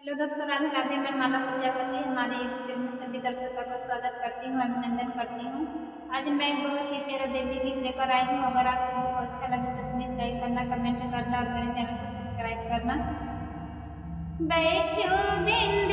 Hello दोस्तों, राधे राधे। मैं माला प्रजापति हमारे यूट्यूब चैनल में सभी दर्शकों का स्वागत करती हूँ, अभिनंदन करती हूँ। आज मैं एक बहुत ही प्यारा देवी गीत लेकर आई हूँ। अगर आप सभी को अच्छा लगे तो प्लीज लाइक करना, कमेंट करना और मेरे चैनल को सब्सक्राइब करना। बैठो बिंद